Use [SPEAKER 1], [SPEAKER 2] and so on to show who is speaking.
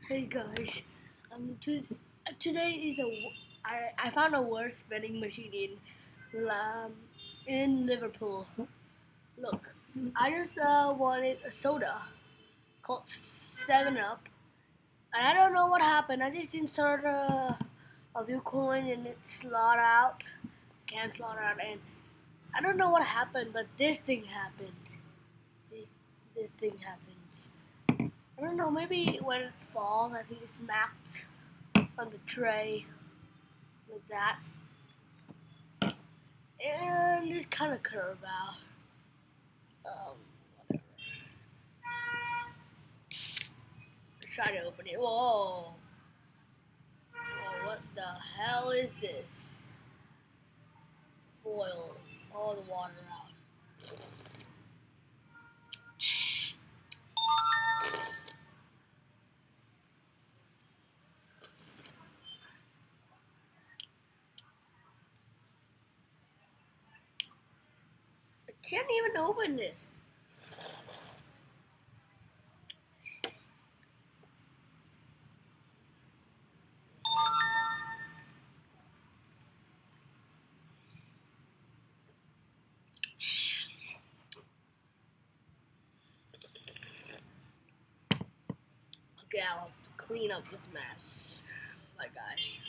[SPEAKER 1] Hey guys, today is I found a worst vending machine in Liverpool. Look, I just wanted a soda called 7 Up, and I don't know what happened. I just inserted a few coin and it slot out, can't slot out, and I don't know what happened, but this thing happened. See, this thing happens. I don't know, maybe when it falls, I think it smacked on the tray like that. And it kind of curved out. Whatever. Let's try to open it. Whoa. Whoa, what the hell is this? Foils. All the water out. I can't even open this. Okay, I'll have to clean up this mess. Bye, guys.